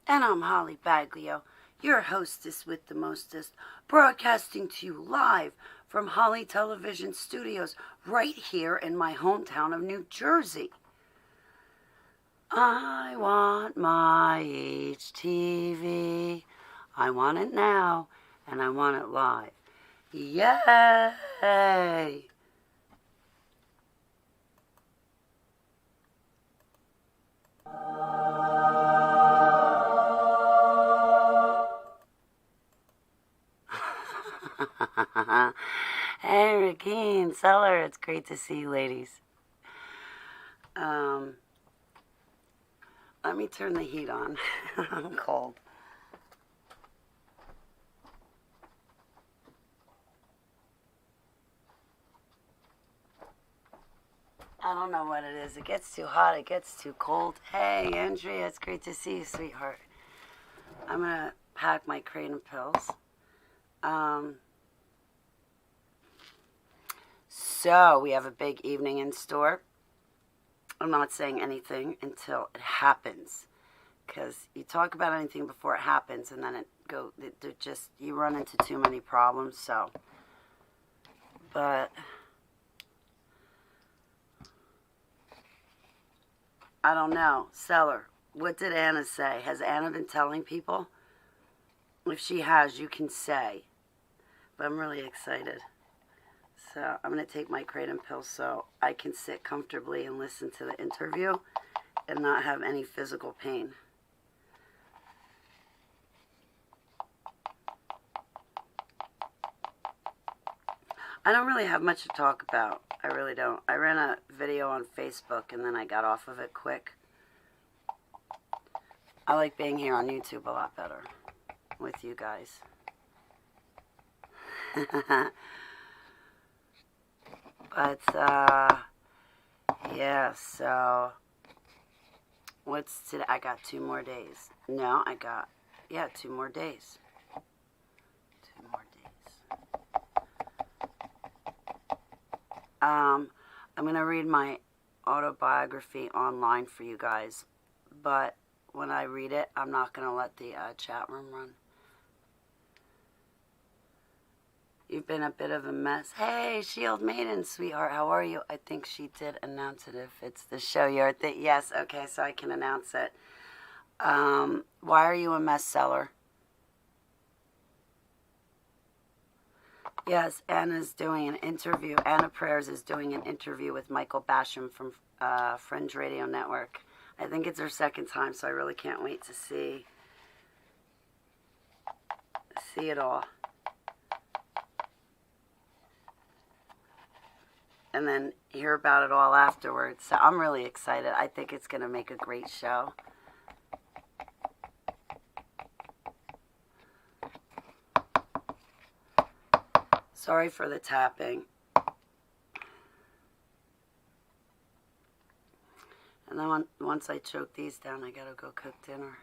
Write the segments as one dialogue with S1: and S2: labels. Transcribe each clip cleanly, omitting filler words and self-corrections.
S1: And I'm Holly Baglio, your hostess with the mostest, broadcasting to you live from Holly Television Studios right here in my hometown of New Jersey. I want my HTV. I want it now, and I want it live. Yay! Hey, Rakeen, Seller, it's great to see you, ladies. Let me turn the heat on. I'm cold. I don't know what it is. It gets too hot. It gets too cold. Hey, Andrea, it's great to see you, sweetheart. I'm going to pack my Kratom pills. So, we have a big evening in store. I'm not saying anything until it happens. Because you talk about anything before it happens, and then you run into too many problems, so. But I don't know. Seller, what did Anna say? Has Anna been telling people? If she has, you can say. But I'm really excited. So I'm going to take my Kratom pill so I can sit comfortably and listen to the interview and not have any physical pain. I don't really have much to talk about. I really don't. I ran a video on Facebook and then I got off of it quick. I like being here on YouTube a lot better with you guys. But, yeah, so, what's today? I got 2 more days. No, 2 more days. 2 more days. I'm going to read my autobiography online for you guys, but when I read it, I'm not going to let the chat room run. You've been a bit of a mess. Hey, Shield Maiden, sweetheart, how are you? I think she did announce it if it's the show you're at. Yes, okay, so I can announce it. Why are you a mess, Seller? Yes, Anna's doing an interview. Anna Prayers is doing an interview with Michael Basham from Fringe Radio Network. I think it's her second time, so I really can't wait to see it all. And then hear about it all afterwards. So I'm really excited. I think it's going to make a great show. Sorry for the tapping. And then once I choke these down, I got to go cook dinner.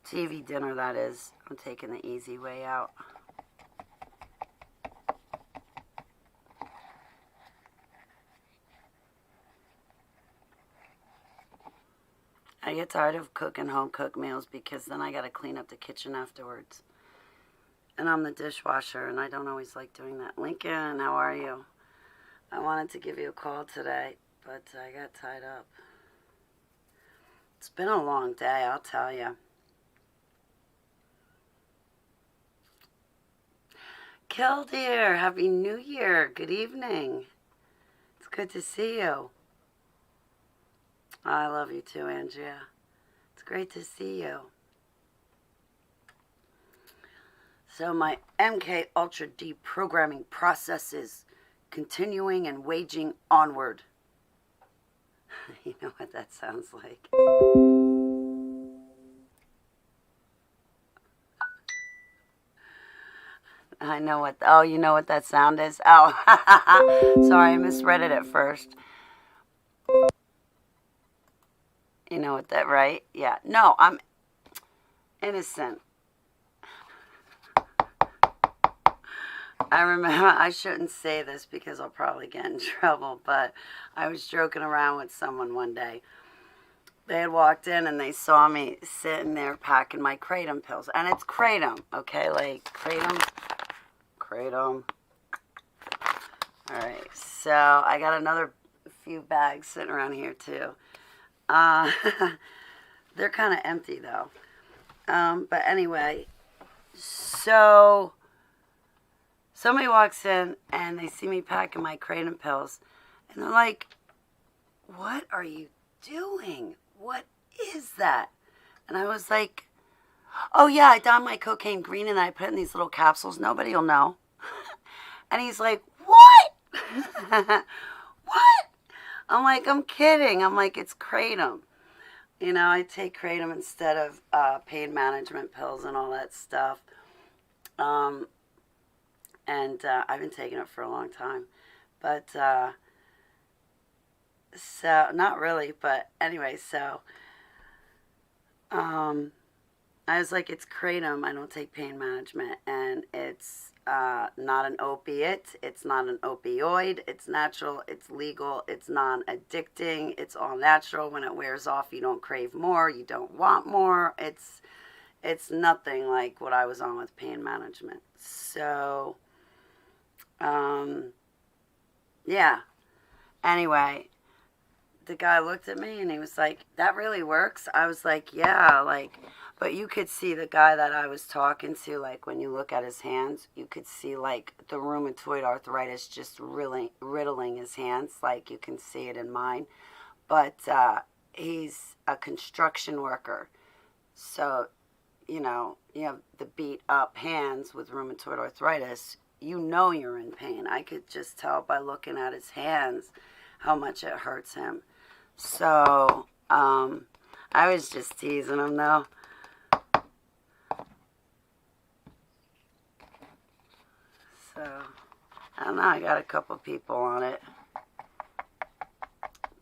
S1: TV dinner, that is. I'm taking the easy way out. I get tired of cooking home-cooked meals because then I got to clean up the kitchen afterwards. And I'm the dishwasher, and I don't always like doing that. Lincoln, how are you? I wanted to give you a call today, but I got tied up. It's been a long day, I'll tell you. Killdeer, Happy New Year. Good evening. It's good to see you. I love you too, Andrea. It's great to see you. So my MK Ultra deprogramming process is continuing and waging onward. You know what that sounds like? I know what, oh, you know what that sound is? Oh, sorry, I misread it at first. You know what that, right? Yeah. No, I'm innocent. I remember, I shouldn't say this because I'll probably get in trouble, but I was joking around with someone one day. they had walked in and they saw me sitting there packing my Kratom pills. And it's Kratom, okay? Like, Kratom. Alright, so I got another few bags sitting around here, too. They're kind of empty, though. But anyway, so somebody walks in and they see me packing my Kratom pills. And they're like, what are you doing? What is that? And I was like, oh yeah, I dyed my cocaine green and I put it in these little capsules. Nobody will know. And he's like, what? What? I'm like, I'm kidding. I'm like, it's Kratom. You know, I take Kratom instead of pain management pills and all that stuff. And I've been taking it for a long time. But, so, not really, but anyway, so, I was like, it's Kratom. I don't take pain management. And it's not an opiate. It's not an opioid. It's natural. It's legal. It's non-addicting. It's all natural. When it wears off, you don't crave more. You don't want more. It's nothing like what I was on with pain management. So, yeah. Anyway, the guy looked at me and he was like, that really works? I was like, yeah, like, but you could see the guy that I was talking to, like, when you look at his hands, you could see, like, the rheumatoid arthritis just really riddling his hands, like, you can see it in mine. But he's a construction worker, so, you know, you have the beat up hands with rheumatoid arthritis, you know you're in pain. I could just tell by looking at his hands how much it hurts him. So, I was just teasing him, though. So, I don't know, I got a couple people on it.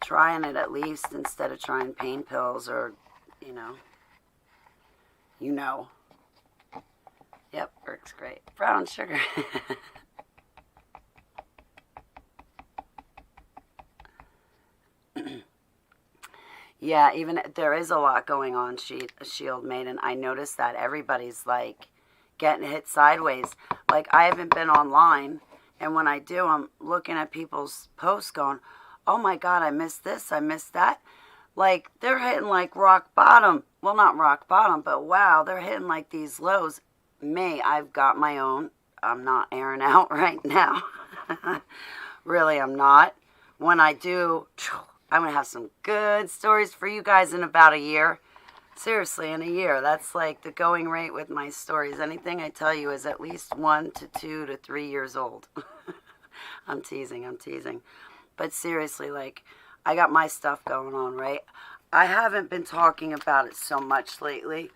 S1: Trying it at least instead of trying pain pills or, you know. You know. Yep, works great. Brown sugar. Yeah, even there is a lot going on, Shield Maiden. I noticed that everybody's like getting hit sideways. Like, I haven't been online, and when I do, I'm looking at people's posts going, oh my God, I missed this, I missed that. Like, they're hitting like rock bottom. Well, not rock bottom, but wow, they're hitting like these lows. Me, I've got my own. I'm not airing out right now. Really, I'm not. When I do, I'm going to have some good stories for you guys in about a year. Seriously, in a year. That's like the going rate with my stories. Anything I tell you is at least 1 to 2 to 3 years old. I'm teasing. But seriously, like, I got my stuff going on, right? I haven't been talking about it so much lately.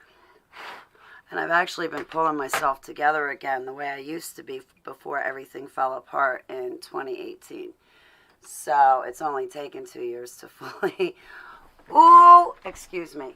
S1: And I've actually been pulling myself together again the way I used to be before everything fell apart in 2018. So it's only taken 2 years to fully... Ooh, excuse me.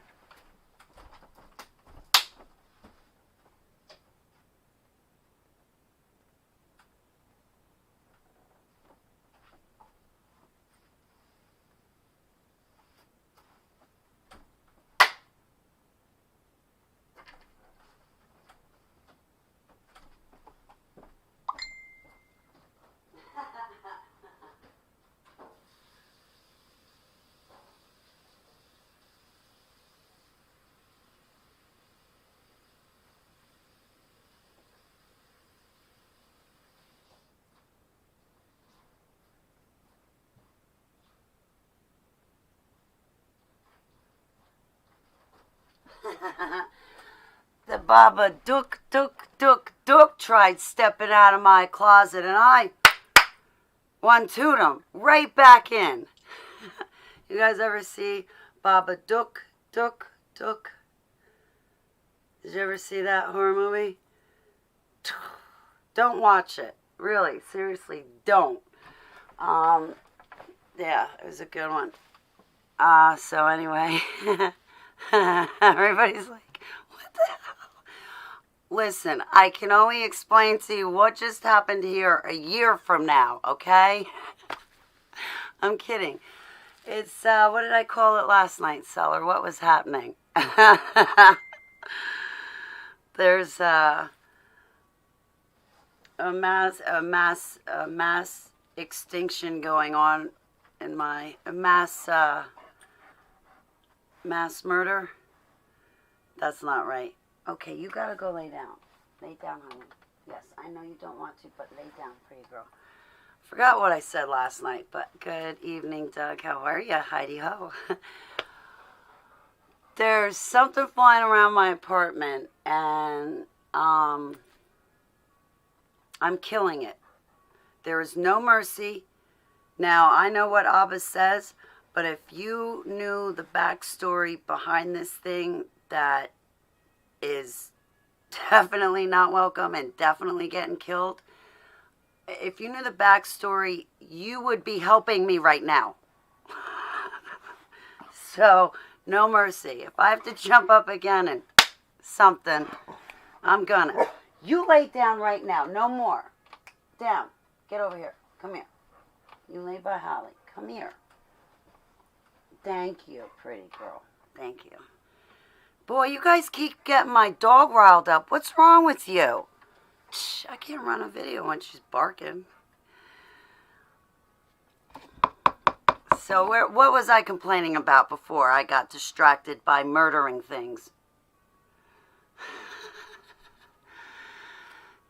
S1: The Baba Duk tried stepping out of my closet, and I one-two'd him right back in. You guys ever see Baba Duk? Did you ever see that horror movie? Don't watch it. Really, seriously, don't. Yeah, it was a good one. So anyway, everybody's like, what the hell? Listen, I can only explain to you what just happened here a year from now, okay? I'm kidding. It's, what did I call it last night, Seller? What was happening? There's a mass extinction going on in my, mass murder. That's not right. Okay, you gotta go lay down. Lay down, honey. Yes, I know you don't want to, but lay down, pretty girl. Forgot what I said last night, but good evening, Doug. How are you? Heidi ho. There's something flying around my apartment, and I'm killing it. There is no mercy. Now, I know what Abba says, but if you knew the backstory behind this thing, that is definitely not welcome and definitely getting killed. If you knew the backstory, you would be helping me right now. So, no mercy. If I have to jump up again and something, I'm gonna. You lay down right now. No more. Down. Get over here. Come here. You lay by Holly. Come here. Thank you, pretty girl. Thank you. Boy, you guys keep getting my dog riled up. What's wrong with you? Shh, I can't run a video when she's barking. So what was I complaining about before I got distracted by murdering things?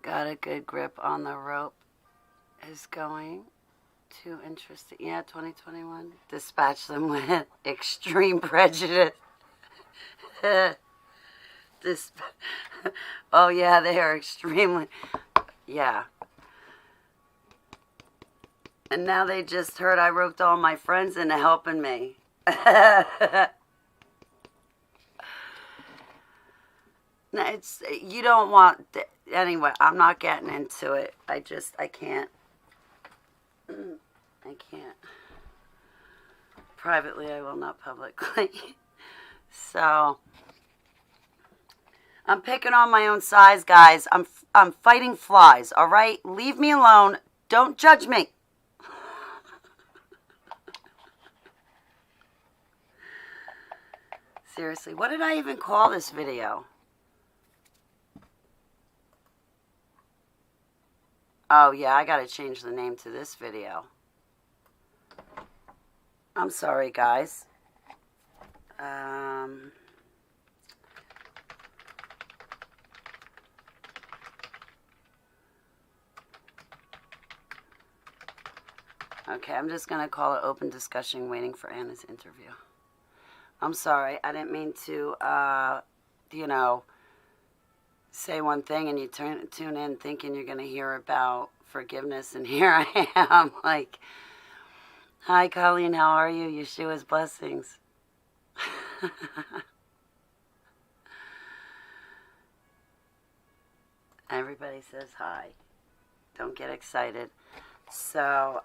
S1: Got a good grip on the rope. Is going too interesting. Yeah, 2021. Dispatch them with extreme prejudice. Oh yeah, they are extremely, yeah. And now they just heard I roped all my friends into helping me. It's, you don't want, anyway, I'm not getting into it. I can't. I can't. Privately, I will not publicly. So, I'm picking on my own size, guys. I'm fighting flies, all right? Leave me alone. Don't judge me. Seriously, what did I even call this video? Oh, yeah, I gotta change the name to this video. I'm sorry, guys. Okay, I'm just gonna call it open discussion waiting for Anna's interview. I'm sorry, I didn't mean to, say one thing and you tune in thinking you're gonna hear about forgiveness, and here I am, like, hi, Colleen, how are you? Yeshua's blessings. Everybody says hi. Don't get excited. So,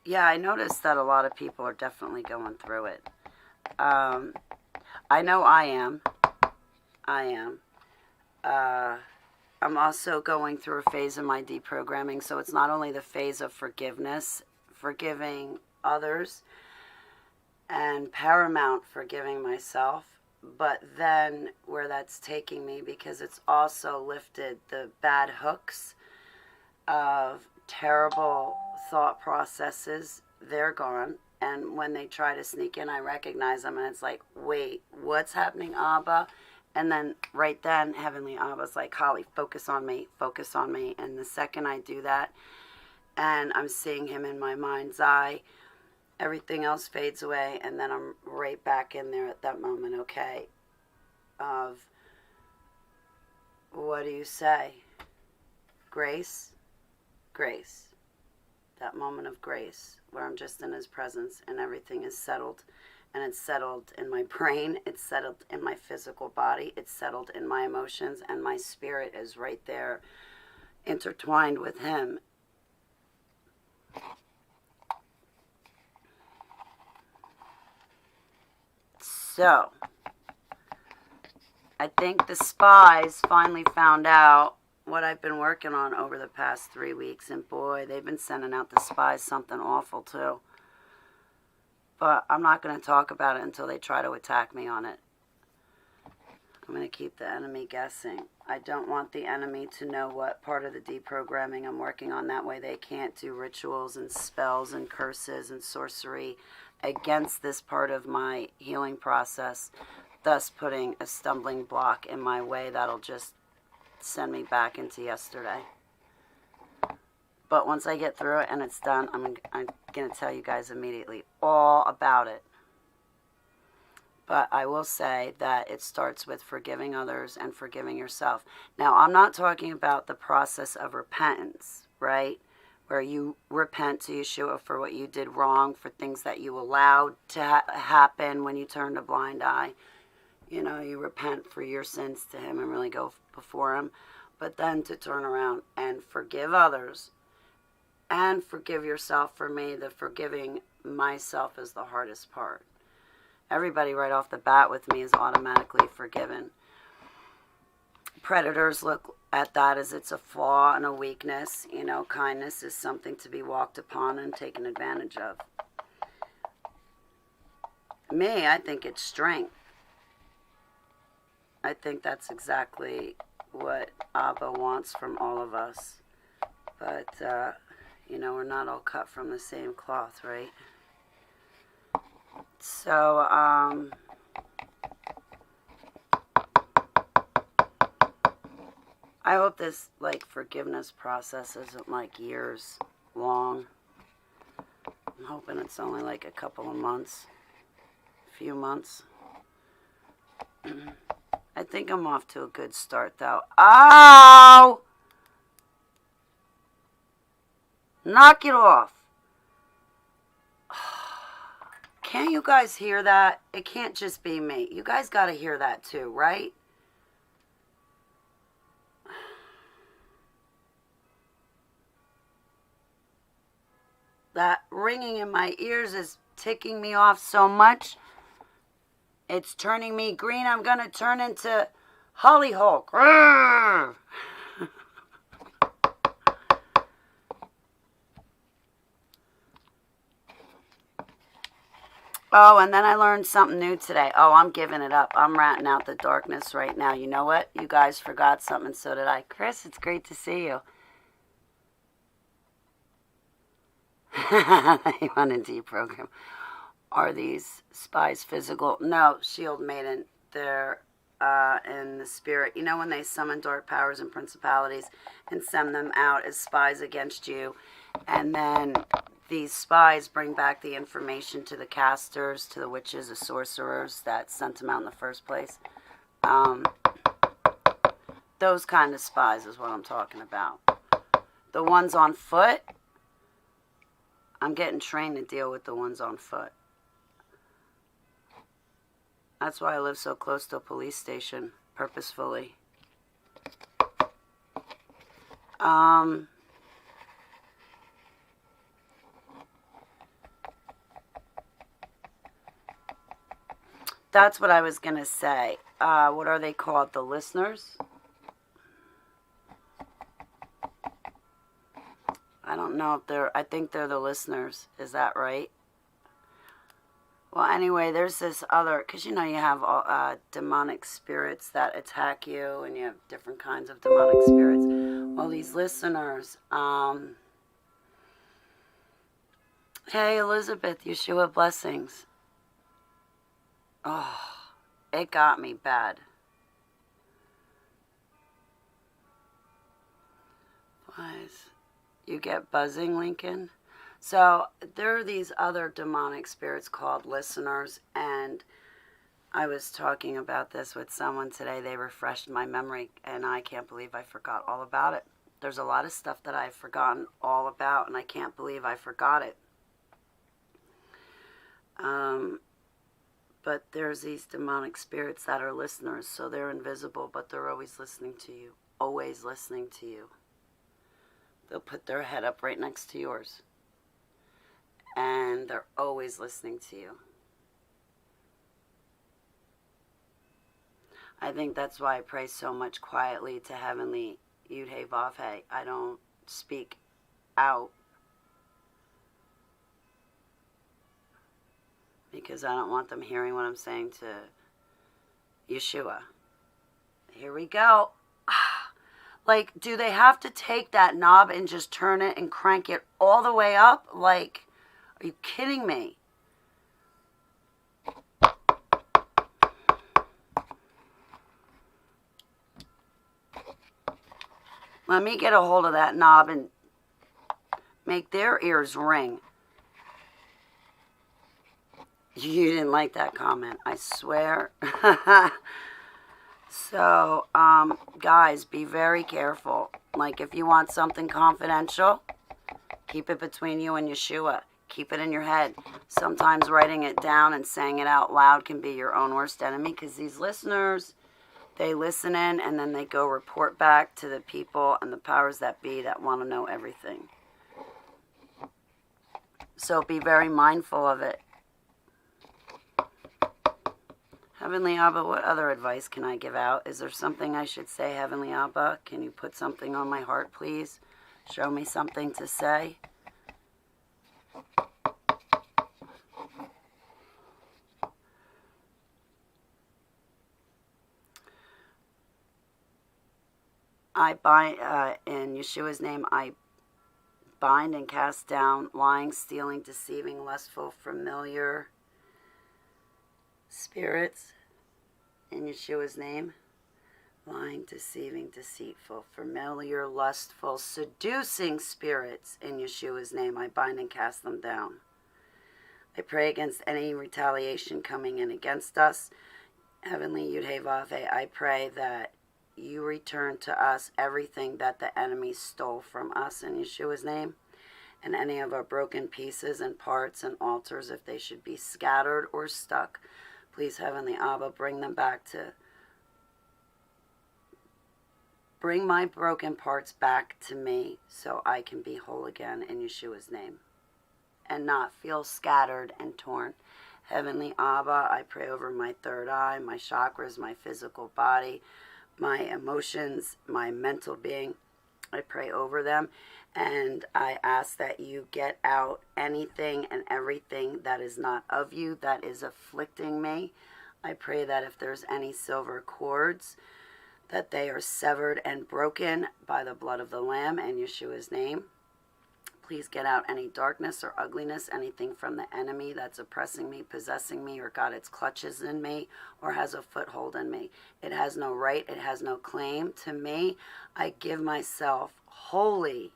S1: yeah, I noticed that a lot of people are definitely going through it. I know I am. I'm also going through a phase of my deprogramming, so it's not only the phase of forgiveness, forgiving others, and paramount forgiving myself, but then where that's taking me, because it's also lifted the bad hooks of terrible thought processes. They're gone, and when they try to sneak in, I recognize them, and it's like, wait, what's happening, Abba? And then right then, Heavenly Abba's like, Holly, focus on me, focus on me. And the second I do that, and I'm seeing him in my mind's eye, everything else fades away, and then I'm right back in there at that moment, okay, of, what do you say? Grace? Grace. That moment of grace, where I'm just in his presence, and everything is settled. And it's settled in my brain, it's settled in my physical body, it's settled in my emotions, and my spirit is right there, intertwined with him. So, I think the spies finally found out what I've been working on over the past 3 weeks, and boy, they've been sending out the spies something awful too. But I'm not going to talk about it until they try to attack me on it. I'm going to keep the enemy guessing. I don't want the enemy to know what part of the deprogramming I'm working on. That way they can't do rituals and spells and curses and sorcery against this part of my healing process, thus putting a stumbling block in my way that'll just send me back into yesterday. But once I get through it and it's done, I'm going to tell you guys immediately all about it. But I will say that it starts with forgiving others and forgiving yourself. Now, I'm not talking about the process of repentance, right? Where you repent to Yeshua for what you did wrong, for things that you allowed to happen when you turned a blind eye. You know, you repent for your sins to him and really go before him. But then to turn around and forgive others and forgive yourself. For me, the forgiving myself is the hardest part. Everybody right off the bat with me is automatically forgiven. Predators look at that as it's a flaw and a weakness. You know, kindness is something to be walked upon and taken advantage of. Me, I think it's strength. I think that's exactly what Abba wants from all of us. But, you know, we're not all cut from the same cloth, right? So, I hope this, like, forgiveness process isn't, like, years long. I'm hoping it's only, like, a couple of months. A few months. I think I'm off to a good start, though. Oh! Knock it off. Can't you guys hear that? It can't just be me. You guys got to hear that too, right? That ringing in my ears is ticking me off so much. It's turning me green. I'm going to turn into Holly Hulk. Oh, and then I learned something new today. Oh, I'm giving it up. I'm ratting out the darkness right now. You know what? You guys forgot something, so did I. Chris, it's great to see you. You want to deprogram. Are these spies physical? No, Shield Maiden. They're in the spirit. You know when they summon dark powers and principalities and send them out as spies against you, and then these spies bring back the information to the casters, to the witches, the sorcerers that sent them out in the first place. Those kind of spies is what I'm talking about. The ones on foot, I'm getting trained to deal with the ones on foot. That's why I live so close to a police station, purposefully. That's what I was going to say. What are they called? The listeners? I don't know if they're... I think they're the listeners. Is that right? Well, anyway, there's this other... Because, you know, you have demonic spirits that attack you, and you have different kinds of demonic spirits. Well, these listeners... Hey, Elizabeth, Yeshua blessings. Oh, it got me bad. You get buzzing, Lincoln? So there are these other demonic spirits called listeners, and I was talking about this with someone today. They refreshed my memory, and I can't believe I forgot all about it. There's a lot of stuff that I've forgotten all about, and I can't believe I forgot it. But there's these demonic spirits that are listeners, so they're invisible, but they're always listening to you. Always listening to you. They'll put their head up right next to yours. And they're always listening to you. I think that's why I pray so much quietly to Heavenly Yud-Hey Vav-Hey. I don't speak out because I don't want them hearing what I'm saying to Yeshua. Here we go. Like, do they have to take that knob and just turn it and crank it all the way up? Like, are you kidding me? Let me get a hold of that knob and make their ears ring. You didn't like that comment, I swear. So, guys, be very careful. Like, if you want something confidential, keep it between you and Yeshua. Keep it in your head. Sometimes writing it down and saying it out loud can be your own worst enemy, because these listeners, they listen in and then they go report back to the people and the powers that be that want to know everything. So be very mindful of it. Heavenly Abba, what other advice can I give out? Is there something I should say, Heavenly Abba? Can you put something on my heart, please? Show me something to say. I bind, in Yeshua's name, I bind and cast down lying, stealing, deceiving, lustful, familiar spirits. In Yeshua's name, lying, deceiving, deceitful, familiar, lustful, seducing spirits. In Yeshua's name, I bind and cast them down. I pray against any retaliation coming in against us. Heavenly Yud-Hey Vav-Hey, I pray that you return to us everything that the enemy stole from us in Yeshua's name, and any of our broken pieces and parts and altars, if they should be scattered or stuck. Please, Heavenly Abba, bring them back to... Bring my broken parts back to me so I can be whole again in Yeshua's name and not feel scattered and torn. Heavenly Abba, I pray over my third eye, my chakras, my physical body, my emotions, my mental being. I pray over them, and I ask that you get out anything and everything that is not of you, that is afflicting me. I pray that if there's any silver cords, that they are severed and broken by the blood of the Lamb in Yeshua's name. Please get out any darkness or ugliness, anything from the enemy that's oppressing me, possessing me, or got its clutches in me, or has a foothold in me. It has no right, it has no claim to me. I give myself wholly,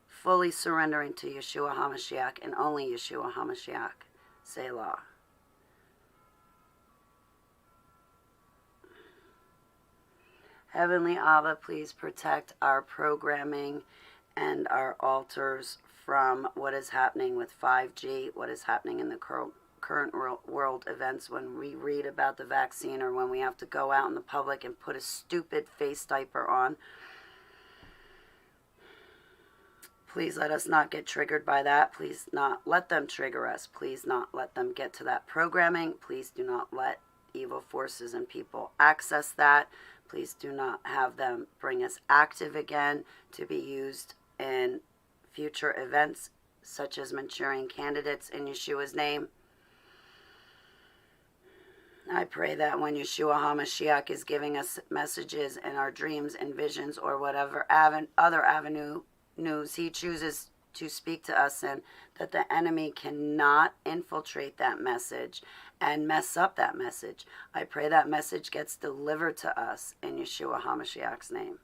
S1: fully surrendering to Yeshua HaMashiach and only Yeshua HaMashiach. Selah. Heavenly Abba, please protect our programming and our altars from what is happening with 5G, what is happening in the current world events when we read about the vaccine, or when we have to go out in the public and put a stupid face diaper on. Please let us not get triggered by that. Please not let them trigger us. Please not let them get to that programming. Please do not let evil forces and people access that. Please do not have them bring us active again to be used in future events such as Manchurian candidates in Yeshua's name. I pray that when Yeshua HaMashiach is giving us messages in our dreams and visions, or whatever other avenue news he chooses to speak to us in, that the enemy cannot infiltrate that message and mess up that message. I pray that message gets delivered to us in Yeshua HaMashiach's name.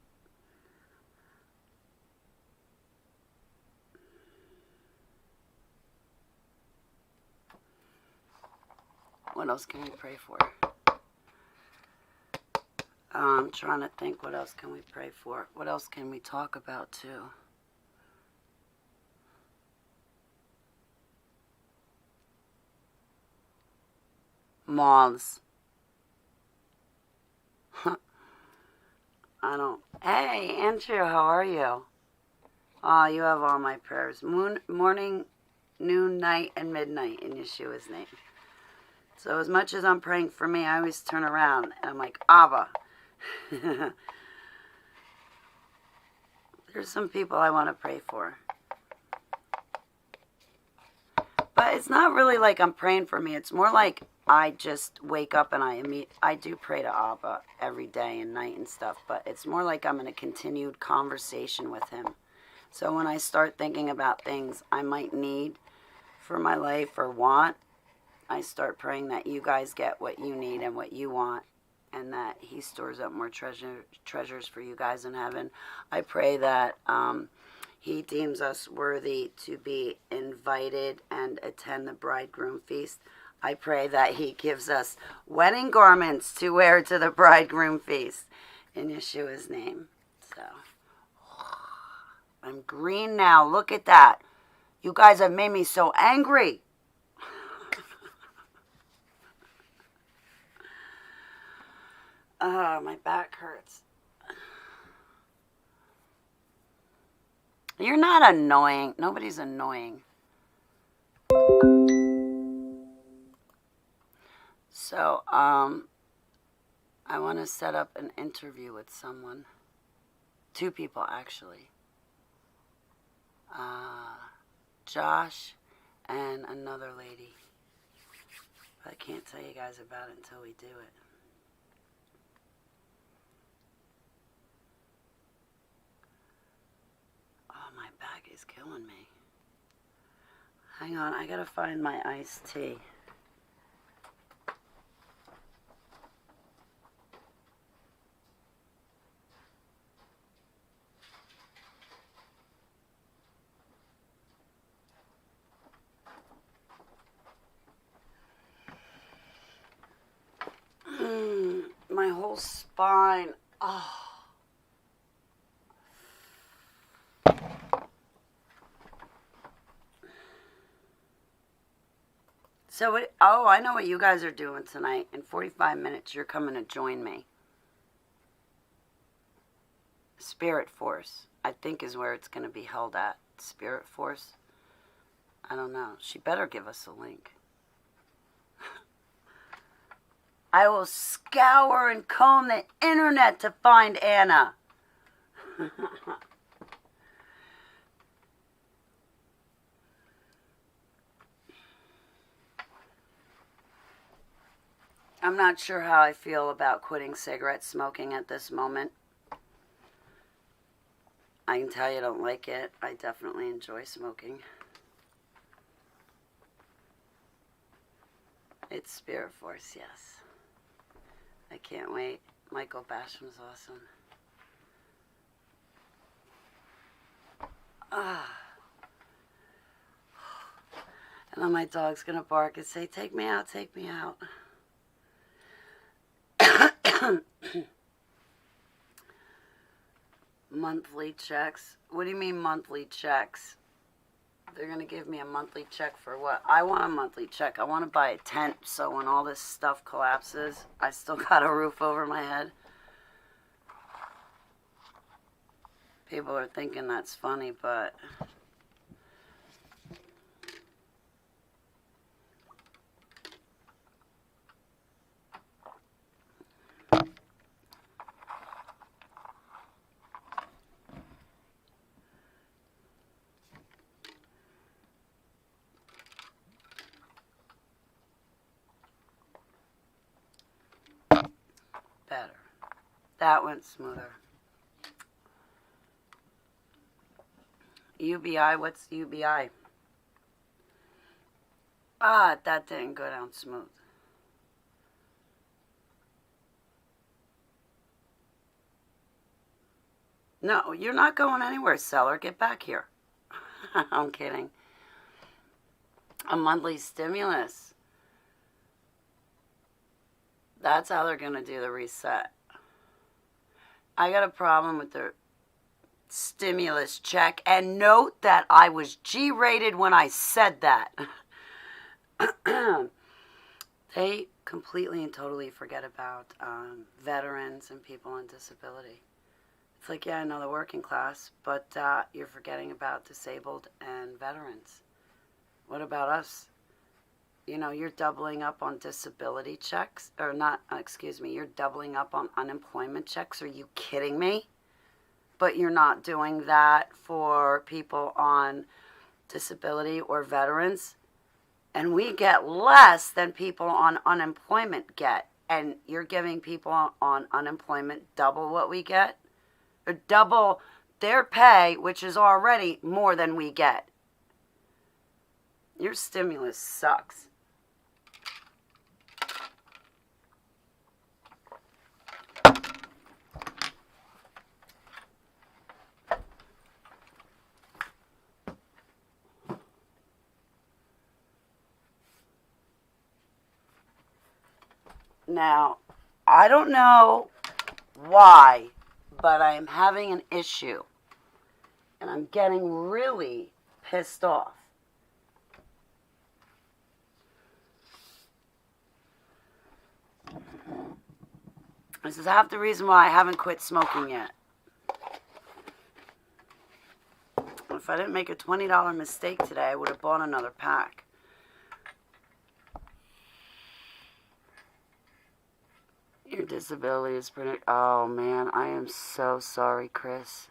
S1: What else can we pray for? I'm trying to think, what else can we pray for? What else can we talk about too? Moths. Hey, Andrew, how are you? Oh, you have all my prayers. Morning, noon, night, and midnight in Yeshua's name. So as much as I'm praying for me, I always turn around and I'm like, Abba. There's some people I want to pray for. But it's not really like I'm praying for me. It's more like I just wake up and I do pray to Abba every day and night and stuff. But it's more like I'm in a continued conversation with him. So when I start thinking about things I might need for my life or want, I start praying that you guys get what you need and what you want, and that he stores up more treasures for you guys in heaven. I pray that he deems us worthy to be invited and attend the bridegroom feast. I pray that he gives us wedding garments to wear to the bridegroom feast. In Yeshua's name. So, I'm green now. Look at that. You guys have made me so angry. My back hurts. You're not annoying. Nobody's annoying. So, I want to set up an interview with someone. 2 people, actually. Josh and another lady. But I can't tell you guys about it until we do it. Oh, my back is killing me. Hang on, I gotta find my iced tea. My whole spine. Oh. So, I know what you guys are doing tonight. In 45 minutes, you're coming to join me. Spirit Force, I think, is where it's going to be held at. Spirit Force? I don't know. She better give us a link. I will scour and comb the internet to find Anna. I'm not sure how I feel about quitting cigarette smoking at this moment. I can tell you I don't like it. I definitely enjoy smoking. It's Spirit Force, yes. I can't wait. Michael Basham's awesome. And then my dog's gonna bark and say, take me out, take me out. Monthly checks? What do you mean monthly checks? They're going to give me a monthly check for what? I want a monthly check. I want to buy a tent so when all this stuff collapses, I still got a roof over my head. People are thinking that's funny, but... better. That went smoother. UBI, what's UBI? That didn't go down smooth. No, you're not going anywhere, seller. Get back here. I'm kidding. A monthly stimulus. That's how they're going to do the reset. I got a problem with the stimulus check. And note that I was G-rated when I said that. They completely and totally forget about veterans and people on disability. It's like, yeah, I know the working class, but you're forgetting about disabled and veterans. What about us? you're doubling up on disability checks, or not, excuse me, you're doubling up on unemployment checks. Are you kidding me? But you're not doing that for people on disability or veterans. And we get less than people on unemployment get. And you're giving people on unemployment double what we get? Or double their pay, which is already more than we get. Your stimulus sucks. Now, I don't know why, but I am having an issue. And I'm getting really pissed off. This is half the reason why I haven't quit smoking yet. If I didn't make a $20 mistake today, I would have bought another pack. Your disability is pretty... Oh, man, I am so sorry, Chris.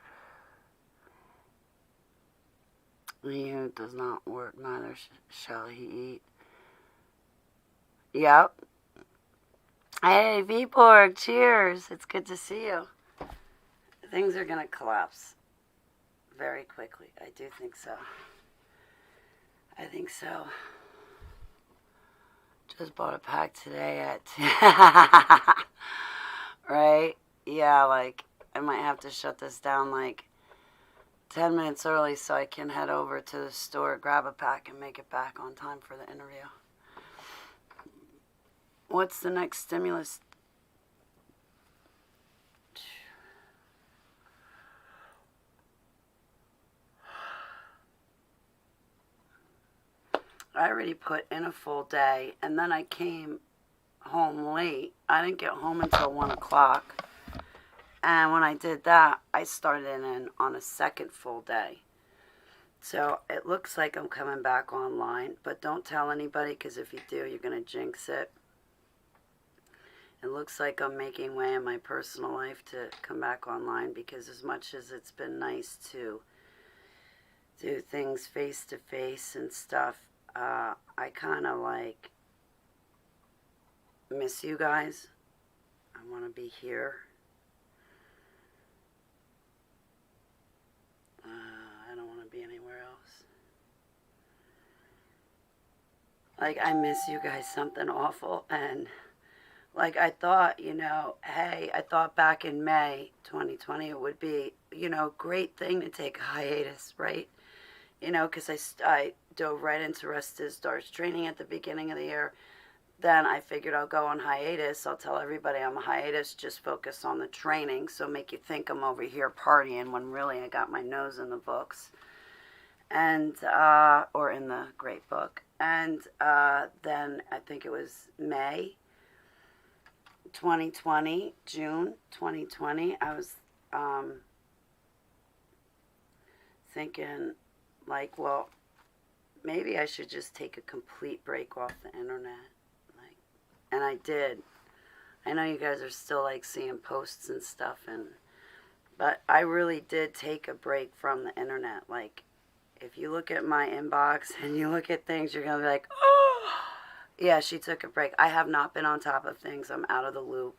S1: He who does not work, neither shall he eat. Yep. Hey, Viborg, cheers. It's good to see you. Things are going to collapse very quickly. I do think so. I think so. Just bought a pack today at... Right? Yeah, like, I might have to shut this down, like, 10 minutes early so I can head over to the store, grab a pack, and make it back on time for the interview. What's the next stimulus? I already put in a full day, and then I came home late. I didn't get home until 1 o'clock. And when I did that, I started in on a second full day. So it looks like I'm coming back online, but don't tell anybody, because if you do, you're going to jinx it. It looks like I'm making way in my personal life to come back online, because as much as it's been nice to do things face to face and stuff, I kind of like miss you guys. I want to be here. I don't want to be anywhere else. Like, I miss you guys something awful. And like, I thought, hey, I thought back in May 2020 it would be, a great thing to take a hiatus, right? Because I dove right into Rusted Stars training at the beginning of the year. Then I figured I'll go on hiatus. I'll tell everybody I'm on hiatus, just focus on the training. So make you think I'm over here partying when really I got my nose in the books. And, or in the great book. And then I think it was May 2020, June 2020, I was thinking, like, well, maybe I should just take a complete break off the internet. And I did. I know you guys are still like seeing posts and stuff, but I really did take a break from the internet. Like, if you look at my inbox and you look at things, you're gonna be like, oh, yeah, she took a break. I have not been on top of things. I'm out of the loop,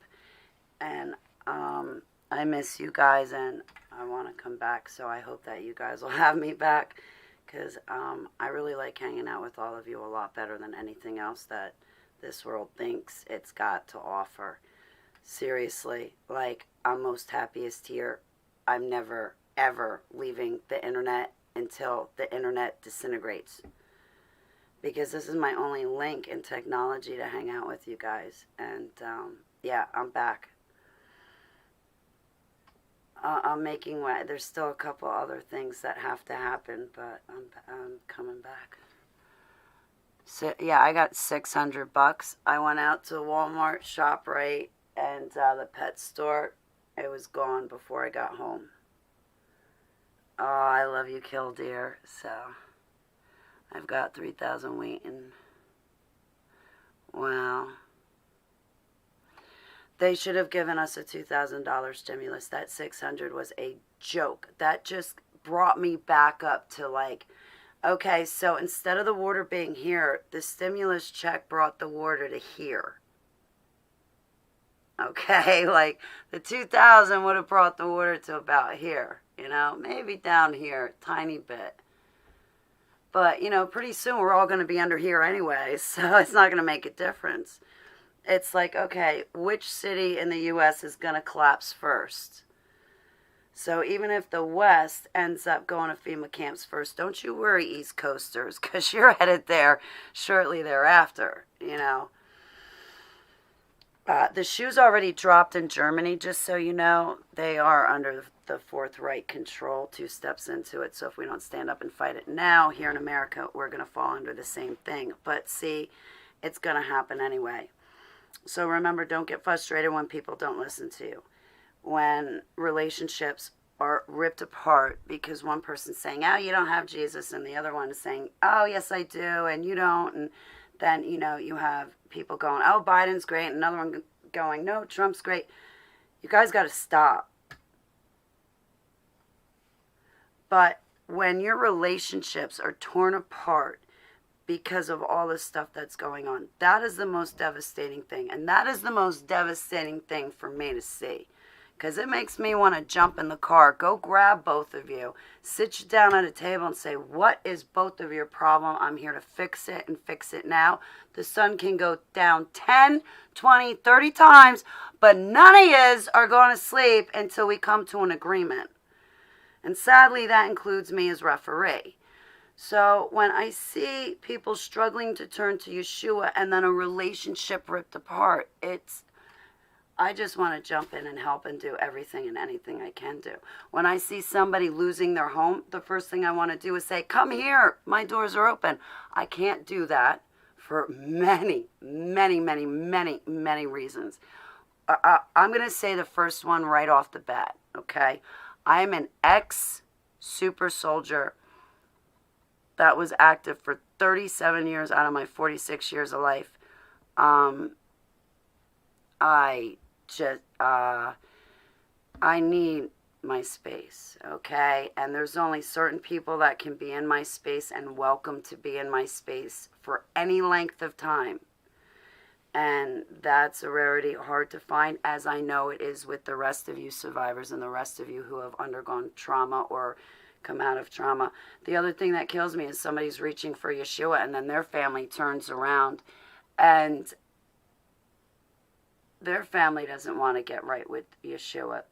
S1: and I miss you guys, and I want to come back. So I hope that you guys will have me back, because I really like hanging out with all of you a lot better than anything else that this world thinks it's got to offer. Seriously, like, I'm most happiest here. I'm never, ever leaving the internet until the internet disintegrates. Because this is my only link in technology to hang out with you guys. And, yeah, I'm back. I'm making way. There's still a couple other things that have to happen, but I'm coming back. So, yeah, I got $600. I went out to Walmart, ShopRite, and the pet store. It was gone before I got home. Oh, I love you, Killdeer. So, I've got 3,000 waiting. Wow. They should have given us a $2,000 stimulus. That 600 was a joke. That just brought me back up to like, okay, so instead of the water being here, the stimulus check brought the water to here. Okay, like the 2,000 would have brought the water to about here, maybe down here, tiny bit. But, pretty soon we're all going to be under here anyway, so it's not going to make a difference. It's like, okay, which city in the U.S. is going to collapse first? So even if the West ends up going to FEMA camps first, don't you worry, East Coasters, because you're headed there shortly thereafter, The shoes already dropped in Germany, just so you know. They are under the Fourth Reich control, 2 steps into it. So if we don't stand up and fight it now, here in America, we're going to fall under the same thing. But see, it's going to happen anyway. So remember, don't get frustrated when people don't listen to you. When relationships are ripped apart because one person's saying, oh, you don't have Jesus, and the other one is saying, oh, yes, I do, and you don't. And then, you have people going, oh, Biden's great, and another one going, no, Trump's great. You guys got to stop. But when your relationships are torn apart because of all this stuff that's going on, that is the most devastating thing. And that is the most devastating thing for me to see. Because it makes me want to jump in the car, go grab both of you, sit you down at a table and say, what is both of your problem? I'm here to fix it and fix it now. The sun can go down 10, 20, 30 times, but none of yous are going to sleep until we come to an agreement. And sadly, that includes me as referee. So when I see people struggling to turn to Yeshua and then a relationship ripped apart, I just want to jump in and help and do everything and anything I can do. When I see somebody losing their home, the first thing I want to do is say, come here, my doors are open. I can't do that for many, many, many, many, many reasons. I'm going to say the first one right off the bat, okay? I'm an ex-super soldier that was active for 37 years out of my 46 years of life. I need my space, okay? And there's only certain people that can be in my space and welcome to be in my space for any length of time. And that's a rarity, hard to find, as I know it is with the rest of you survivors and the rest of you who have undergone trauma or come out of trauma. The other thing that kills me is somebody's reaching for Yeshua and then their family turns around and their family doesn't want to get right with Yeshua.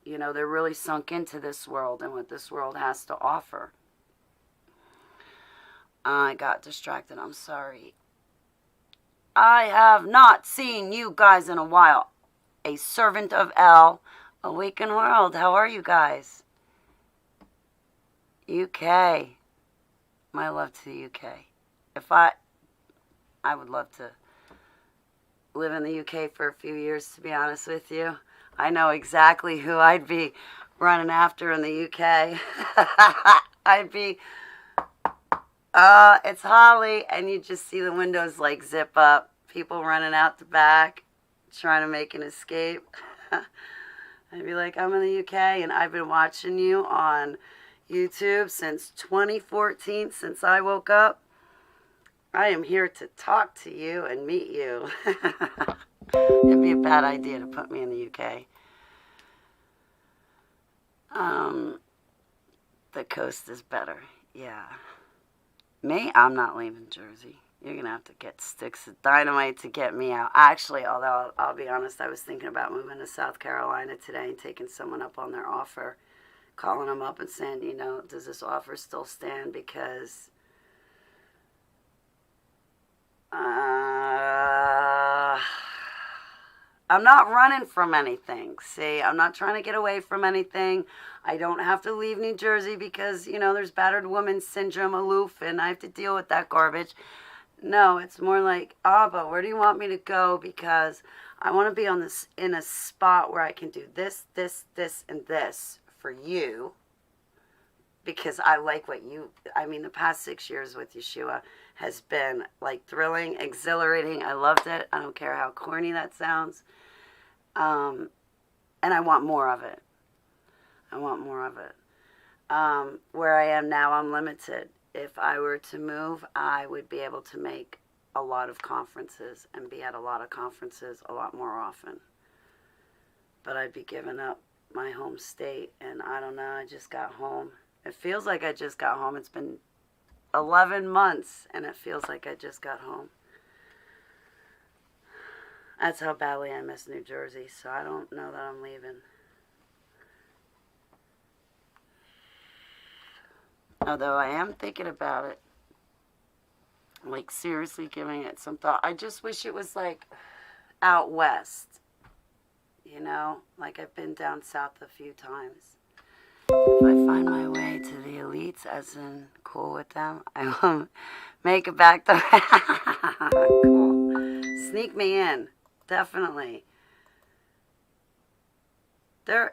S1: They're really sunk into this world and what this world has to offer. I got distracted. I'm sorry. I have not seen you guys in a while. A servant of El, Awakened World. How are you guys? UK. My love to the UK. I would love to live in the UK for a few years, to be honest with you. I know exactly who I'd be running after in the UK. It's Holly, and you just see the windows like zip up. People running out the back, trying to make an escape. I'd be like, I'm in the UK, and I've been watching you on YouTube since 2014, since I woke up. I am here to talk to you and meet you. It'd be a bad idea to put me in the UK. The coast is better. Yeah. Me? I'm not leaving Jersey. You're going to have to get sticks of dynamite to get me out. Actually, although I'll be honest, I was thinking about moving to South Carolina today and taking someone up on their offer. Calling them up and saying, does this offer still stand? Because I'm not running from anything. See, I'm not trying to get away from anything. I don't have to leave New Jersey because, there's battered woman syndrome aloof and I have to deal with that garbage. No, it's more like, Abba, where do you want me to go? Because I want to be in a spot where I can do this, this, this, and this for you. because I like the past 6 years with Yeshua has been like thrilling, exhilarating. I loved it. I don't care how corny that sounds. And I want more of it. I want more of it. Where I am now, I'm limited. If I were to move, I would be able to make a lot of conferences and be at a lot of conferences a lot more often. But I'd be giving up my home state, and I don't know, I just got home. It feels like I just got home. It's been 11 months, and it feels like I just got home. That's how badly I miss New Jersey, so I don't know that I'm leaving. Although I am thinking about it. Like, seriously giving it some thought. I just wish it was, like, out west. You know? Like, I've been down south a few times. If I find my way to the elites, as in cool with them, I will make it back to... Cool. Sneak me in. Definitely. The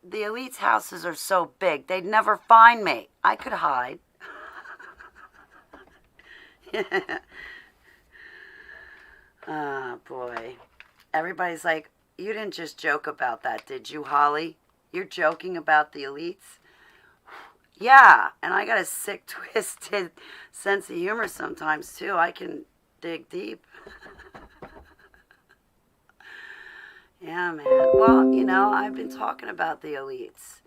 S1: elites' houses are so big, they'd never find me. I could hide. Oh, boy. Everybody's like, you didn't just joke about that, did you, Holly? You're joking about the elites? Yeah, and I got a sick, twisted sense of humor sometimes, too. I can dig deep. Yeah, man. Well, you know, I've been talking about the elites.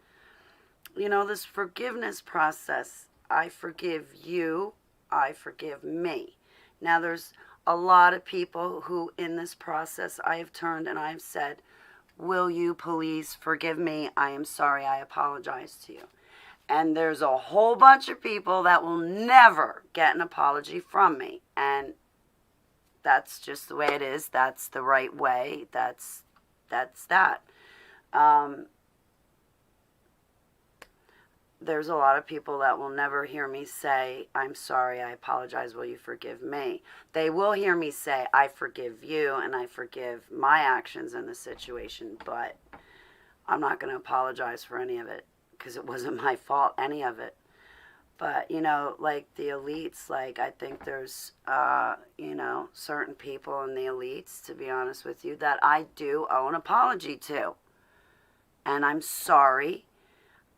S1: You know, this forgiveness process. I forgive you. I forgive me. Now, there's a lot of people who, in this process, I have turned and I've said, will you please forgive me? I am sorry. I apologize to you. And there's a whole bunch of people that will never get an apology from me. And that's just the way it is. That's the right way. That's that. There's a lot of people that will never hear me say, I'm sorry, I apologize, will you forgive me? They will hear me say, I forgive you, and I forgive my actions in the situation, but I'm not going to apologize for any of it, because it wasn't my fault, any of it. But, you know, like the elites, like I think there's, you know, certain people in the elites, to be honest with you, that I do owe an apology to. And I'm sorry.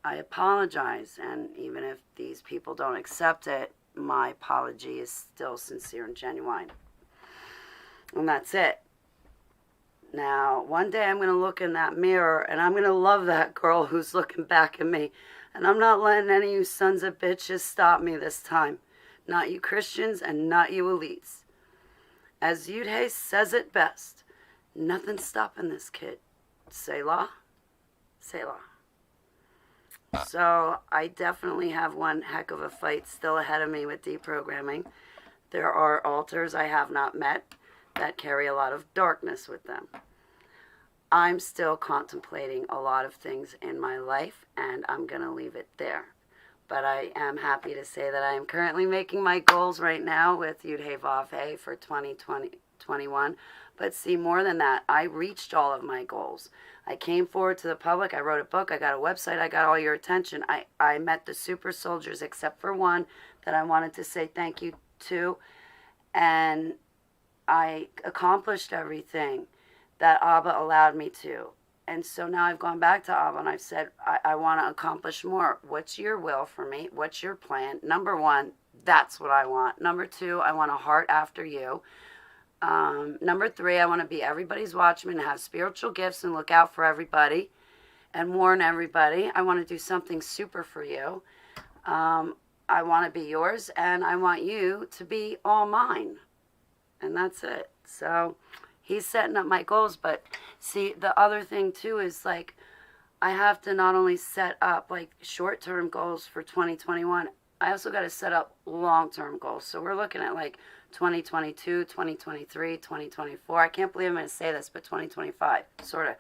S1: I apologize. And even if these people don't accept it, my apology is still sincere and genuine. And that's it. Now, one day I'm going to look in that mirror and I'm going to love that girl who's looking back at me. And I'm not letting any of you sons of bitches stop me this time. Not you Christians and not you elites. As Yudhe says it best, nothing's stopping this kid. Selah. Selah. So I definitely have one heck of a fight still ahead of me with deprogramming. There are altars I have not met that carry a lot of darkness with them. I'm still contemplating a lot of things in my life, and I'm going to leave it there. But I am happy to say that I am currently making my goals right now with Yudhe Vavhe for 2021. But see, more than that, I reached all of my goals. I came forward to the public, I wrote a book, I got a website, I got all your attention. I met the super soldiers except for one that I wanted to say thank you to. And I accomplished everything that Abba allowed me to. And so now I've gone back to Abba and I've said, I want to accomplish more. What's your will for me? What's your plan? Number one, that's what I want. Number two, I want a heart after you. Number three, I want to be everybody's watchman, have spiritual gifts and look out for everybody and warn everybody. I want to do something super for you. I want to be yours and I want you to be all mine. And that's it. So he's setting up my goals, but see, the other thing too is like I have to not only set up like short-term goals for 2021, I also got to set up long-term goals. So we're looking at like 2022, 2023, 2024. I can't believe I'm going to say this, but 2025, sort of.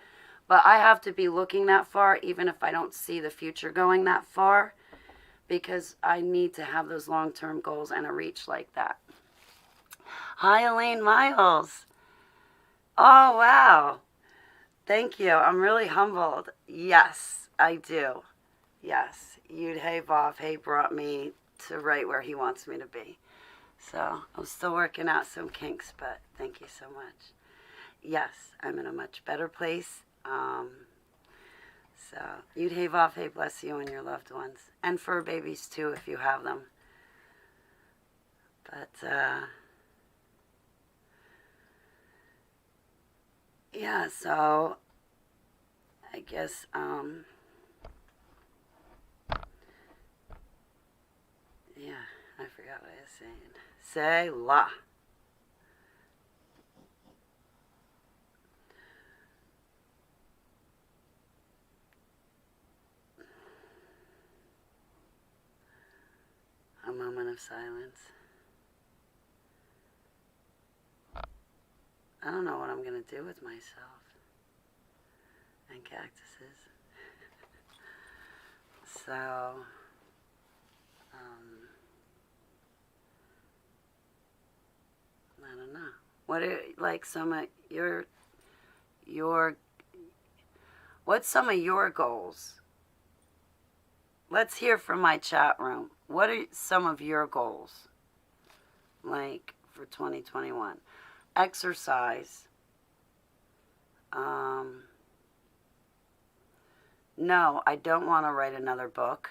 S1: But I have to be looking that far, even if I don't see the future going that far, because I need to have those long-term goals and a reach like that. Hi, Elaine Miles. Oh, wow. Thank you. I'm really humbled. Yes, I do. Yes, Yud Hey Vav Hey brought me to right where he wants me to be. So I'm still working out some kinks, but thank you so much. Yes, I'm in a much better place. So Yud Hey Vav Hey bless you and your loved ones, and fur babies too if you have them. But yeah, so I guess yeah, I forgot what I was saying. Say la. A moment of silence. I don't know what I'm gonna do with myself and cactuses. So, I don't know. What are like some of your what's some of your goals? Let's hear from my chat room. What are some of your goals? Like for 2021? Exercise. No, I don't want to write another book.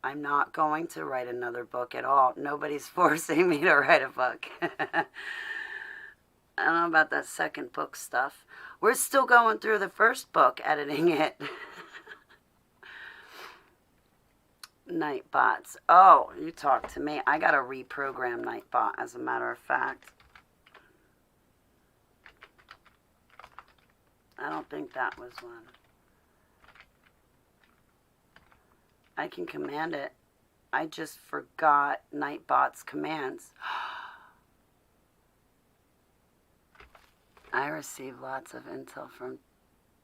S1: I'm not going to write another book at all. Nobody's forcing me to write a book. I don't know about that second book stuff. We're still going through the first book, editing it. Nightbots. Oh, you talk to me. I got to reprogram Nightbot, as a matter of fact. I don't think that was one. I can command it. I just forgot Nightbot's commands. I received lots of intel from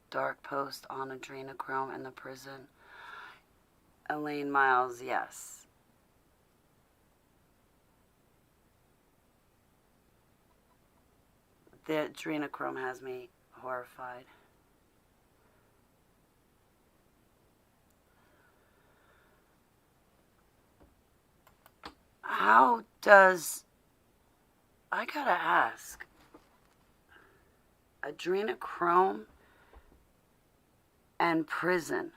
S1: Dark Post on adrenochrome and the prison. Elaine Miles, yes. The adrenochrome has me horrified. How does... I gotta ask. Adrenochrome and prison.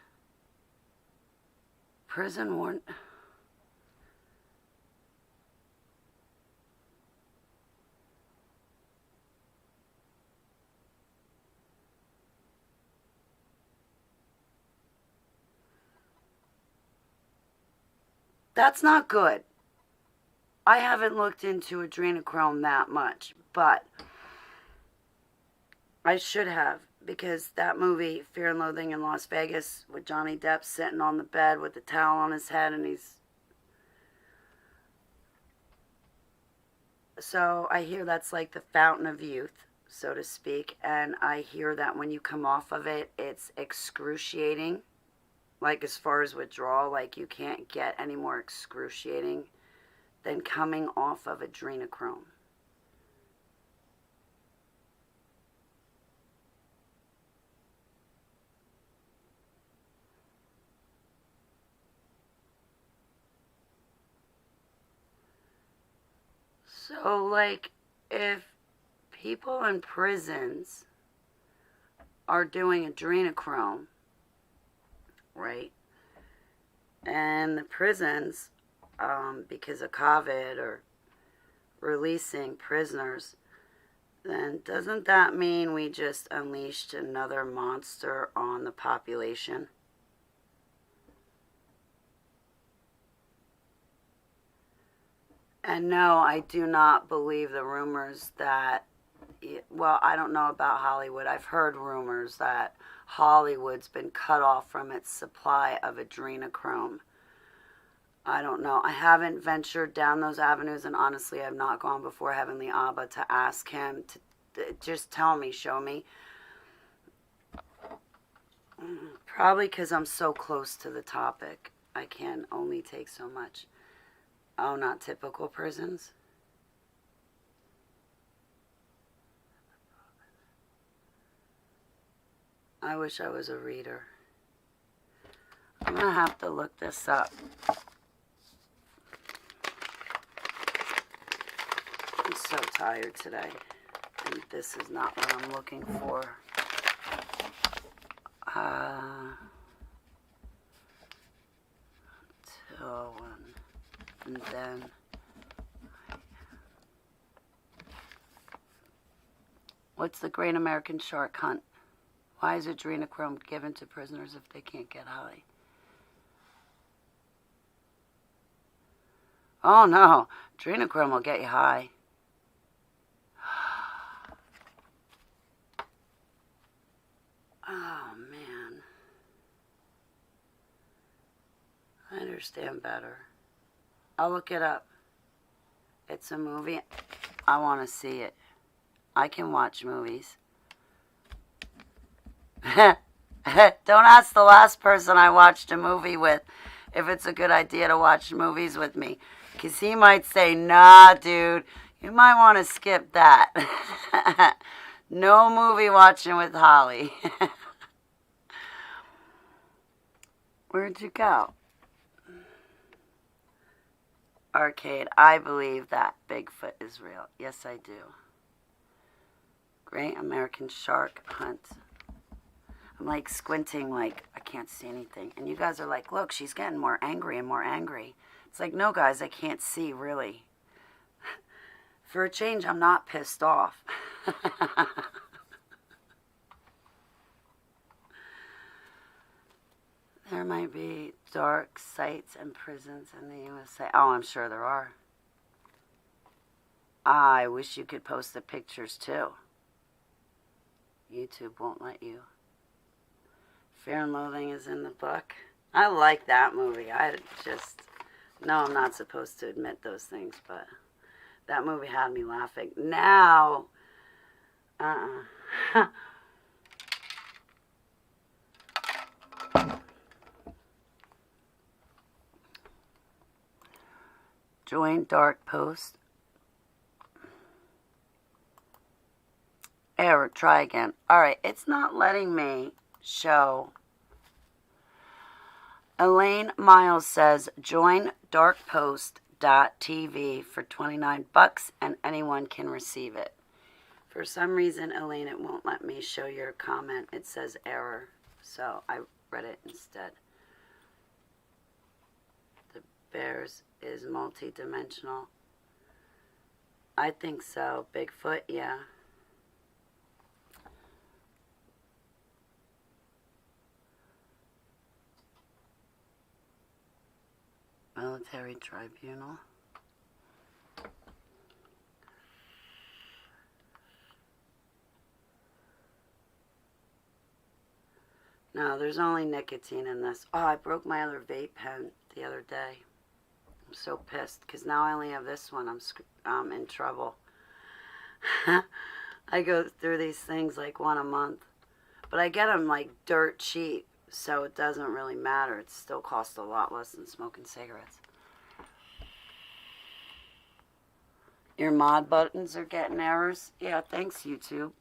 S1: Prison warrant... That's not good. I haven't looked into adrenochrome that much, but I should have, because that movie, Fear and Loathing in Las Vegas, with Johnny Depp sitting on the bed with the towel on his head, and he's... So I hear that's like the fountain of youth, so to speak, and I hear that when you come off of it, it's excruciating. Like as far as withdrawal, like you can't get any more excruciating than coming off of adrenochrome. So, like, if people in prisons are doing adrenochrome, right, and the prisons, because of COVID, or releasing prisoners, then doesn't that mean we just unleashed another monster on the population? And no, I do not believe the rumors that, well, I don't know about Hollywood. I've heard rumors that Hollywood's been cut off from its supply of adrenochrome. I don't know. I haven't ventured down those avenues, and honestly, I've not gone before Heavenly Abba to ask him to just tell me, show me. Probably because I'm so close to the topic. I can only take so much. Oh, not typical prisons? I wish I was a reader. I'm going to have to look this up. I'm so tired today. And this is not what I'm looking for. And then what's the Great American Shark Hunt? Why is adrenochrome given to prisoners if they can't get high? Oh no, adrenochrome will get you high. Oh man, I understand better. I'll look it up. It's a movie. I want to see it. I can watch movies. Don't ask the last person I watched a movie with if it's a good idea to watch movies with me. Because he might say, nah, dude, you might want to skip that. No movie watching with Holly. Where'd you go? Arcade, I believe that Bigfoot is real. Yes, I do. Great American Shark Hunt. I'm like squinting like I can't see anything. And you guys are like, look, she's getting more angry and more angry. It's like, no, guys, I can't see, really. For a change, I'm not pissed off. There might be dark sites and prisons in the USA. Oh, I'm sure there are. I wish you could post the pictures too. YouTube won't let you. Fear and Loathing is in the book. I like that movie. No, I'm not supposed to admit those things, but that movie had me laughing. Now, Join Dark Post. Error, try again. Alright, it's not letting me show. Elaine Miles says, join darkpost.tv for $29 and anyone can receive it. For some reason, Elaine, it won't let me show your comment. It says error, so I read it instead. The Bears is multi-dimensional. I think so. Bigfoot, yeah. Military Tribunal. No, there's only nicotine in this. Oh, I broke my other vape pen the other day. I'm so pissed because now I only have this one. I'm in trouble. I go through these things like one a month. But I get them like dirt cheap, so it doesn't really matter. It still costs a lot less than smoking cigarettes. Your mod buttons are getting errors? Yeah, thanks, YouTube.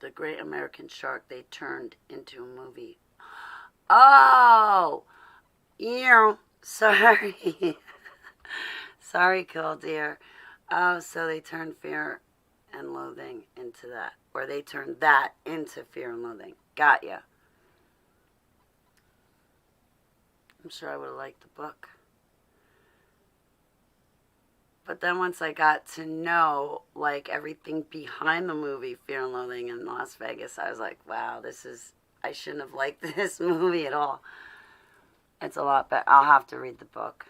S1: The Great American Shark, they turned into a movie. Oh! Ew. Sorry. Sorry, cool dear. Oh, so they turned Fear and Loathing into that. Or they turned that into Fear and Loathing. Got ya. I'm sure I would have liked the book. But then once I got to know, like, everything behind the movie Fear and Loathing in Las Vegas, I was like, wow, I shouldn't have liked this movie at all. It's a lot better. I'll have to read the book.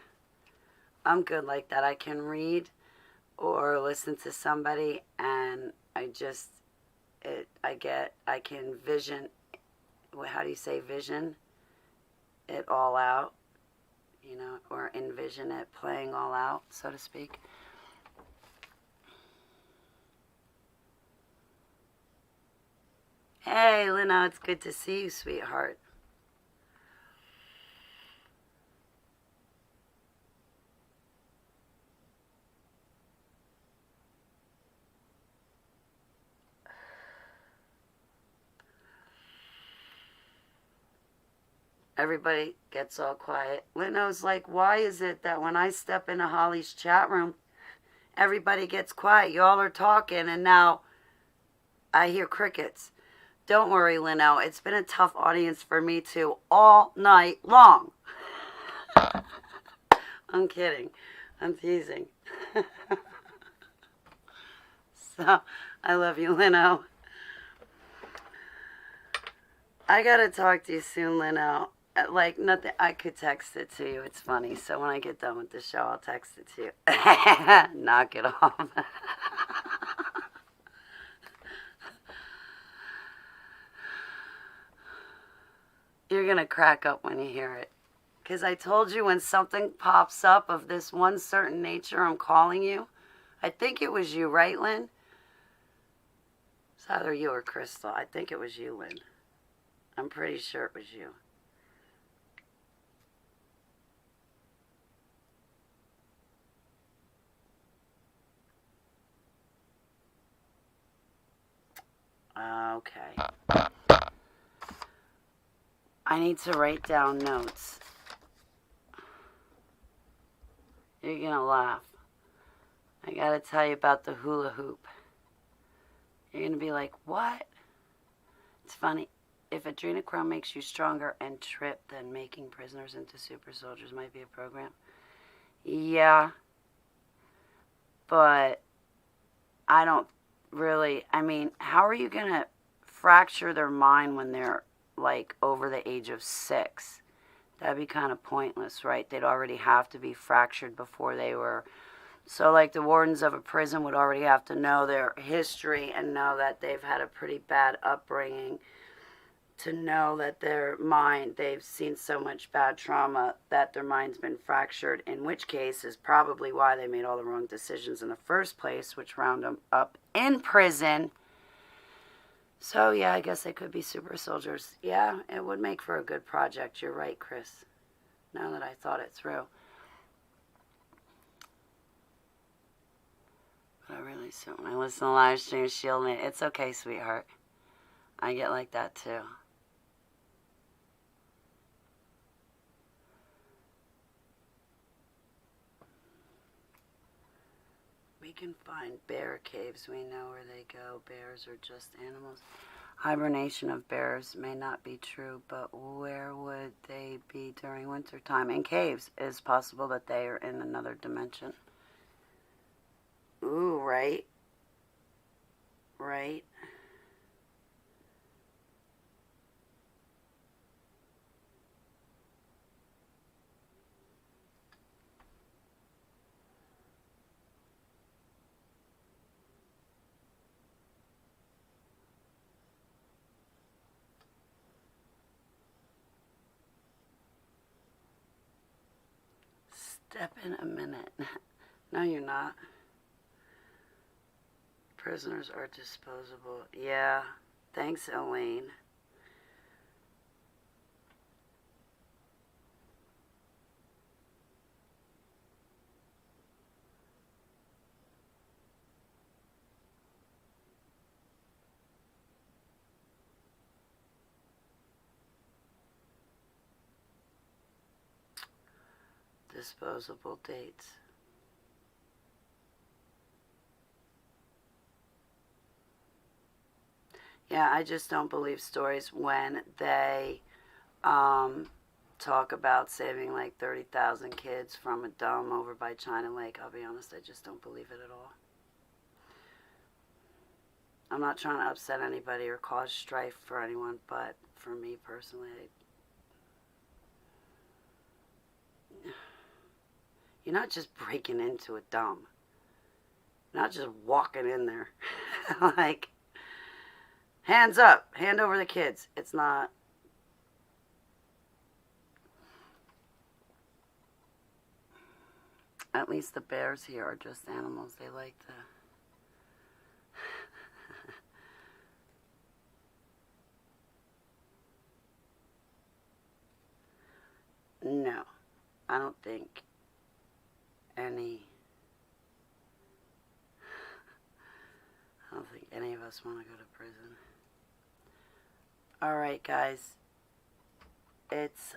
S1: I'm good like that. I can read or listen to somebody and I can vision, how do you say vision? It all out. You know, or envision it playing all out, so to speak. Hey, Lena, it's good to see you, sweetheart. Everybody gets all quiet. Lino's like, why is it that when I step into Holly's chat room, everybody gets quiet? Y'all are talking, and now I hear crickets. Don't worry, Lino. It's been a tough audience for me, too, all night long. I'm kidding. I'm teasing. So, I love you, Lino. I gotta talk to you soon, Lino. Like, nothing, I could text it to you. It's funny. So when I get done with the show, I'll text it to you. Knock it off. You're gonna crack up when you hear it. Because I told you when something pops up of this one certain nature, I'm calling you. I think it was you, right, Lynn? It's either you or Crystal. I think it was you, Lynn. I'm pretty sure it was you. Okay. I need to write down notes. You're gonna laugh. I gotta tell you about the hula hoop. You're gonna be like, what? It's funny. If adrenochrome makes you stronger and trip, then making prisoners into super soldiers might be a program. Yeah. But I don't really, I mean, how are you gonna fracture their mind when they're like over the age of 6? That'd be kind of pointless, right? They'd already have to be fractured before they were. So, like, the wardens of a prison would already have to know their history and know that they've had a pretty bad upbringing, to know that their mind, they've seen so much bad trauma that their mind's been fractured, in which case is probably why they made all the wrong decisions in the first place, which wound them up in prison. So, yeah, I guess they could be super soldiers. Yeah, it would make for a good project. You're right, Chris. Now that I thought it through. But I really sit when I listen to live stream shielding it. It's okay, sweetheart. I get like that, too. We can find bear caves. We know where they go. Bears are just animals. Hibernation of bears may not be true, but where would they be during winter time? In caves. It is possible that they are in another dimension. Ooh, right? Right? Step in a minute. No, you're not. Prisoners are disposable. Yeah. Thanks, Elaine. Disposable dates. Yeah, I just don't believe stories when they talk about saving like 30,000 kids from a dome over by China Lake. I'll be honest, I just don't believe it at all. I'm not trying to upset anybody or cause strife for anyone, but for me personally, you're not just breaking into a dome. You're not just walking in there. Like, hands up, hand over the kids. It's not. At least the bears here are just animals. They like the... No, I don't think any... I don't think any of us want to go to prison. Alright, guys. It's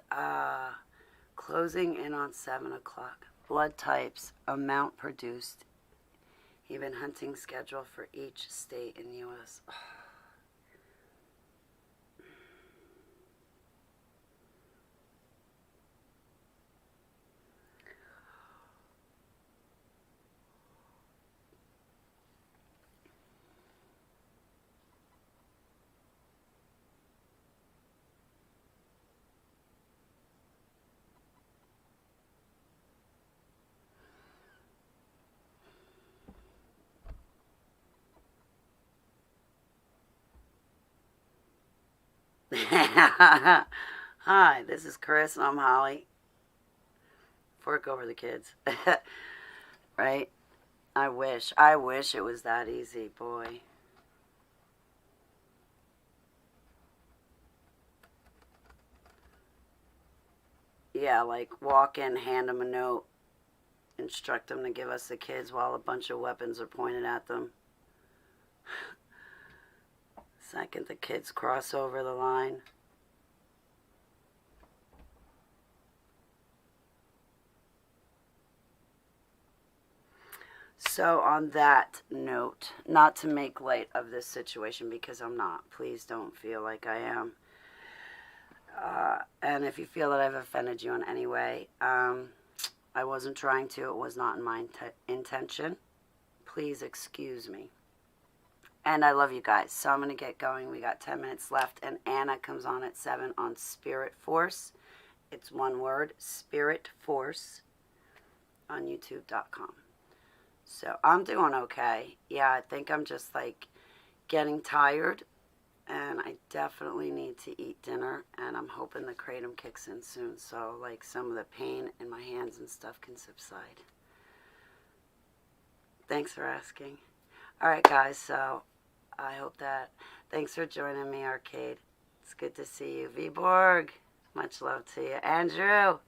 S1: closing in on 7 o'clock. Blood types, amount produced, even hunting schedule for each state in the U.S. Hi, this is Chris and I'm Holly. Fork over the kids. Right? I wish it was that easy, boy. Yeah, like walk in, hand them a note, instruct them to give us the kids while a bunch of weapons are pointed at them. Second the kids cross over the line. So on that note, not to make light of this situation because I'm not. Please don't feel like I am. And if you feel that I've offended you in any way, I wasn't trying to. It was not in my intention. Please excuse me. And I love you guys. So I'm going to get going. We got 10 minutes left. And Anna comes on at 7 on Spirit Force. It's one word, Spirit Force, on YouTube.com. So I'm doing okay. Yeah, I think I'm just like getting tired. And I definitely need to eat dinner. And I'm hoping the kratom kicks in soon. So like some of the pain in my hands and stuff can subside. Thanks for asking. All right, guys. So I hope that. Thanks for joining me, Arcade. It's good to see you. Viborg, much love to you. Andrew.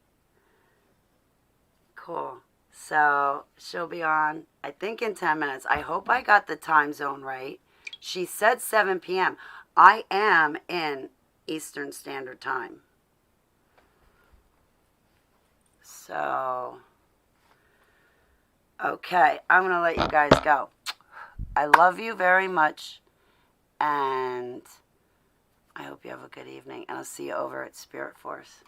S1: Cool. So she'll be on, I think, in 10 minutes. I hope I got the time zone right. She said 7 p.m. I am in Eastern Standard Time. So, okay, I'm going to let you guys go. I love you very much, and I hope you have a good evening, and I'll see you over at Spirit Force.